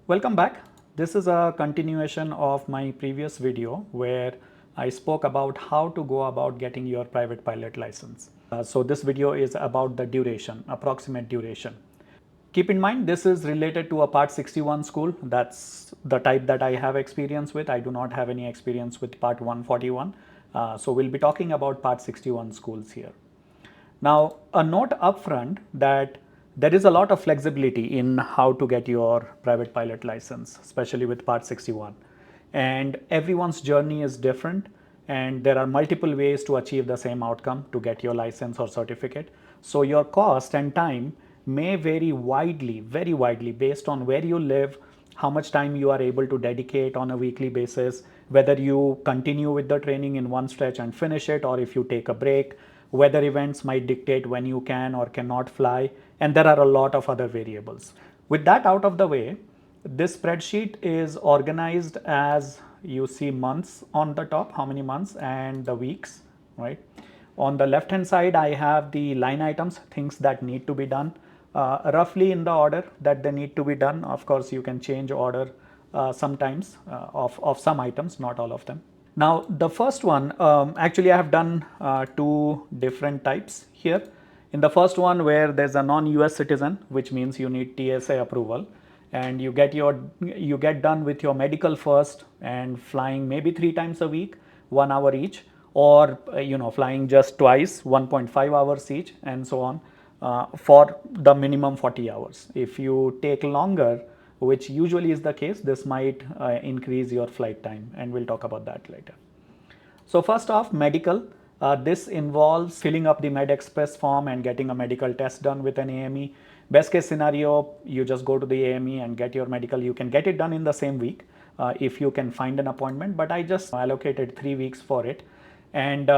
Welcome back. This is a continuation of my previous video where I spoke about how to go about getting your private pilot license. So this video is about the duration, approximate duration. Keep in mind this is related to a Part 61 school. That's the type that I have experience with. I do not have any experience with Part 141. So we'll be talking about Part 61 schools here. Now, a note upfront that there is a lot of flexibility in how to get your private pilot license, especially with Part 61. And everyone's journey is different, and there are multiple ways to achieve the same outcome to get your license or certificate. So, your cost and time may vary widely, very widely, based on where you live, how much time you are able to dedicate on a weekly basis, whether you continue with the training in one stretch and finish it, or if you take a break. Weather events might dictate when you can or cannot fly, and there are a lot of other variables. With that out of the way, this spreadsheet is organized as you see months on the top, how many months, and the weeks, right? On the left hand side, I have the line items, things that need to be done, roughly in the order that they need to be done. Of course, you can change order sometimes of some items, not all of them. Now, the first one, actually I have done two different types here. In the first one, where there's a non-US citizen, which means you need TSA approval, and you get done with your medical first and flying maybe 3 times a week, 1 hour each, or flying just twice, 1.5 hours each, and so on, for the minimum 40 hours. If you take longer, which usually is the case, this might increase your flight time, and we'll talk about that later. So first off, medical. This involves filling up the MedExpress form and getting a medical test done with an AME. Best case scenario, you just go to the AME and get your medical. You can get it done in the same week if you can find an appointment, but I just allocated 3 weeks for it. And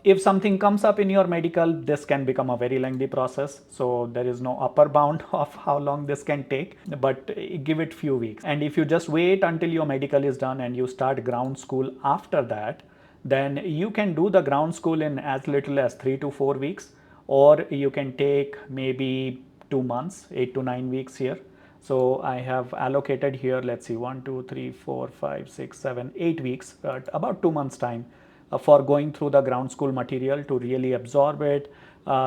if something comes up in your medical, this can become a very lengthy process. So there is no upper bound of how long this can take, but give it few weeks. And if you just wait until your medical is done and you start ground school after that, then you can do the ground school in as little as 3 to 4 weeks, or you can take maybe 2 months, 8 to 9 weeks here. So I have allocated here, let's see, 1, 2, 3, 4, 5, 6, 7, 8 weeks, about 2 months time for going through the ground school material to really absorb it.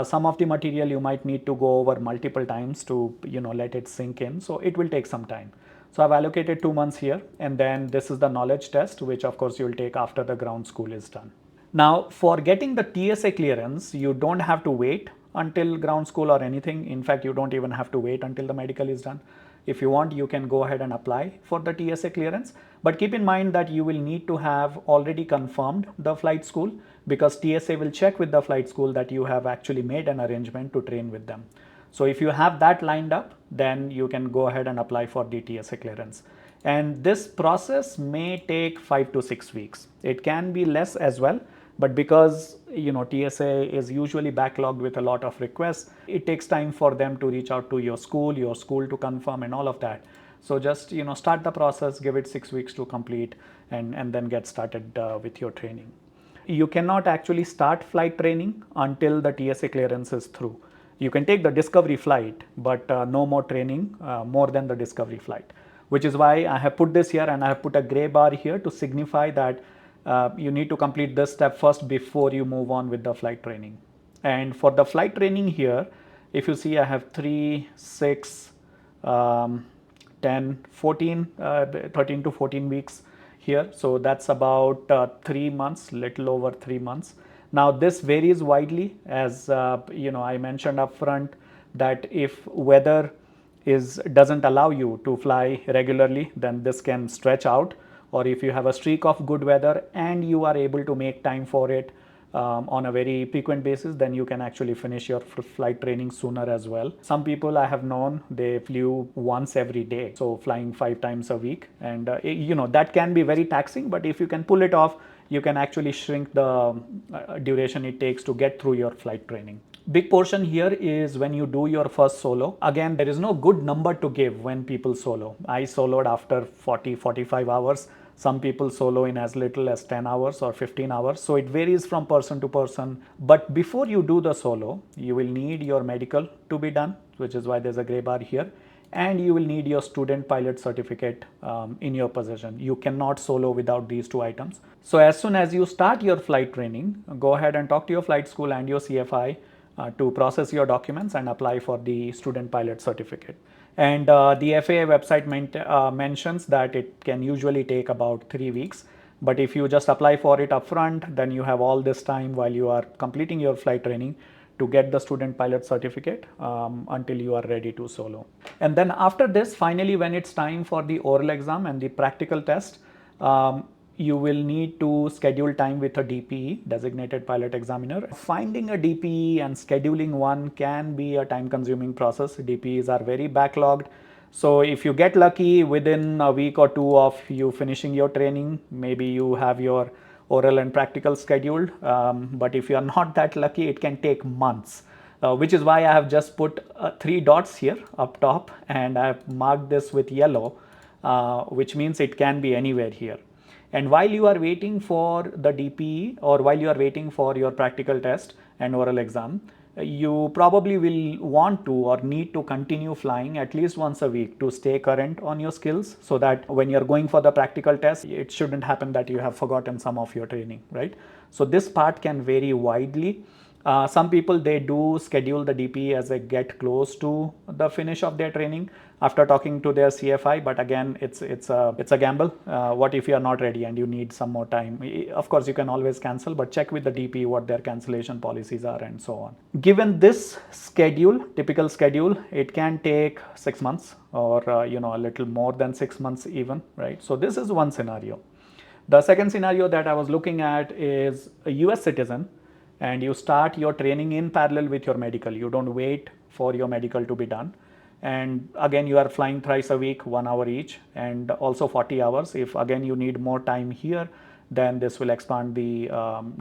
Some of the material you might need to go over multiple times to let it sink in, so it will take some time. So I've allocated 2 months here, and then this is the knowledge test, which of course you'll take after the ground school is done. Now, for getting the TSA clearance, you don't have to wait until ground school or anything. In fact, you don't even have to wait until the medical is done. If you want, you can go ahead and apply for the TSA clearance, but keep in mind that you will need to have already confirmed the flight school, because TSA will check with the flight school that you have actually made an arrangement to train with them. So if you have that lined up, then you can go ahead and apply for the TSA clearance. And this process may take 5 to 6 weeks. It can be less as well, but because TSA is usually backlogged with a lot of requests, it takes time for them to reach out to your school to confirm and all of that. So just start the process, give it 6 weeks to complete, and then get started with your training. You cannot actually start flight training until the TSA clearance is through. You can take the discovery flight, but no more training more than the discovery flight, which is why I have put this here, and I have put a gray bar here to signify that you need to complete this step first before you move on with the flight training. And for the flight training here, if you see, I have 3, 6, 10, 14, 13 to 14 weeks here. So that's about 3 months, little over 3 months. Now this varies widely, as I mentioned up front, that if weather doesn't allow you to fly regularly, then this can stretch out. Or if you have a streak of good weather and you are able to make time for it on a very frequent basis, then you can actually finish your flight training sooner as well. Some people I have known, they flew once every day, so flying 5 times a week, and that can be very taxing, but if you can pull it off, you can actually shrink the duration it takes to get through your flight training. Big portion here is when you do your first solo. Again, there is no good number to give when people solo. I soloed after 40-45 hours. Some people solo in as little as 10 hours or 15 hours. So it varies from person to person. But before you do the solo, you will need your medical to be done, which is why there's a gray bar here. and you will need your student pilot certificate in your possession. You cannot solo without these two items. So as soon as you start your flight training, go ahead and talk to your flight school and your CFI to process your documents and apply for the student pilot certificate. And the FAA website mentions that it can usually take about 3 weeks. But if you just apply for it upfront, then you have all this time while you are completing your flight training to get the student pilot certificate until you are ready to solo. And then after this, finally, when it's time for the oral exam and the practical test, you will need to schedule time with a DPE, designated pilot examiner. Finding a DPE and scheduling one can be a time consuming process. DPEs are very backlogged. So if you get lucky, within a week or two of you finishing your training, maybe you have your oral and practical scheduled. But if you are not that lucky, it can take months. Which is why I have just put 3 dots here up top, and I have marked this with yellow, which means it can be anywhere here. And while you are waiting for the DPE, or while you are waiting for your practical test and oral exam, you probably will want to or need to continue flying at least once a week to stay current on your skills, so that when you're going for the practical test, it shouldn't happen that you have forgotten some of your training, right? So this part can vary widely. Some people, they do schedule the DPE as they get close to the finish of their training after talking to their CFI, but again, it's a gamble. What if you are not ready and you need some more time? Of course, you can always cancel, but check with the DPE what their cancellation policies are and so on. Given this schedule, typical schedule, it can take 6 months or a little more than 6 months even, right? So this is one scenario. The second scenario that I was looking at is a US citizen, and you start your training in parallel with your medical. You don't wait for your medical to be done. And again, you are flying thrice a week, 1 hour each, and also 40 hours. If again you need more time here, then this will expand the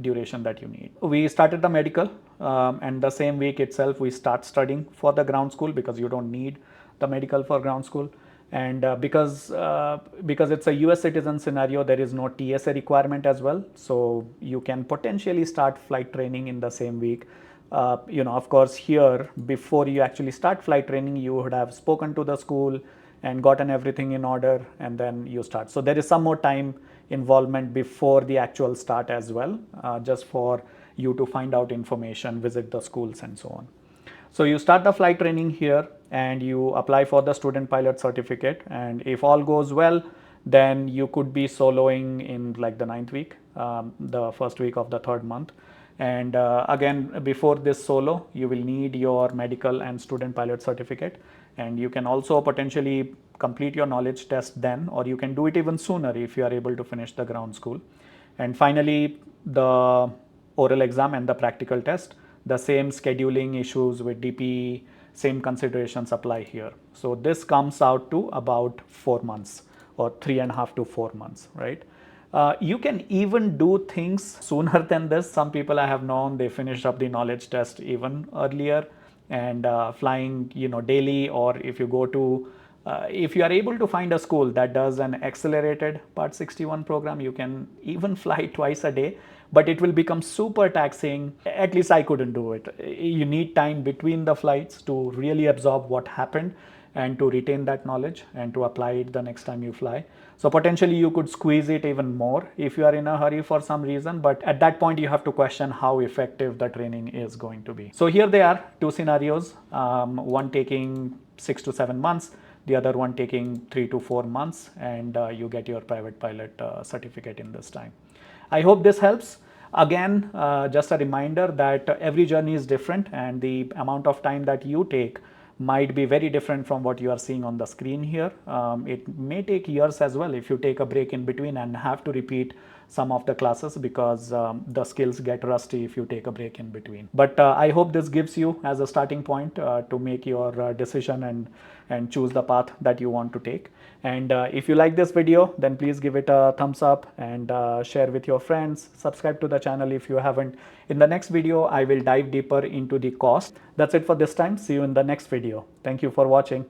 duration that you need. We started the medical, and the same week itself we start studying for the ground school, because you don't need the medical for ground school. And because it's a US citizen scenario, there is no TSA requirement as well. So you can potentially start flight training in the same week. Of course, here, before you actually start flight training, you would have spoken to the school and gotten everything in order, and then you start. So there is some more time involvement before the actual start as well, just for you to find out information, visit the schools and so on. So you start the flight training here and you apply for the student pilot certificate, and if all goes well, then you could be soloing in like the 9th week, the first week of the 3rd month. And again, before this solo, you will need your medical and student pilot certificate, and you can also potentially complete your knowledge test then, or you can do it even sooner if you are able to finish the ground school. And finally, the oral exam and the practical test, the same scheduling issues with DPE, same considerations apply here. So this comes out to about 4 months or 3.5 to 4 months, right? You can even do things sooner than this. Some people I have known, they finished up the knowledge test even earlier, and flying, daily, or if you go to, if you are able to find a school that does an accelerated Part 61 program, you can even fly twice a day, but it will become super taxing. At least I couldn't do it. You need time between the flights to really absorb what happened and to retain that knowledge and to apply it the next time you fly. So potentially you could squeeze it even more if you are in a hurry for some reason, but at that point you have to question how effective the training is going to be. So here they are, 2 scenarios, one taking 6 to 7 months, the other one taking 3 to 4 months, and you get your private pilot certificate in this time. I hope this helps. Again, just a reminder that every journey is different, and the amount of time that you take might be very different from what you are seeing on the screen here. It may take years as well if you take a break in between and have to repeat some of the classes, because the skills get rusty if you take a break in between. But I hope this gives you as a starting point to make your decision and choose the path that you want to take. And if you like this video, then please give it a thumbs up and share with your friends. Subscribe to the channel if you haven't. In the next video, I will dive deeper into the cost. That's it for this time. See you in the next video. Thank you for watching.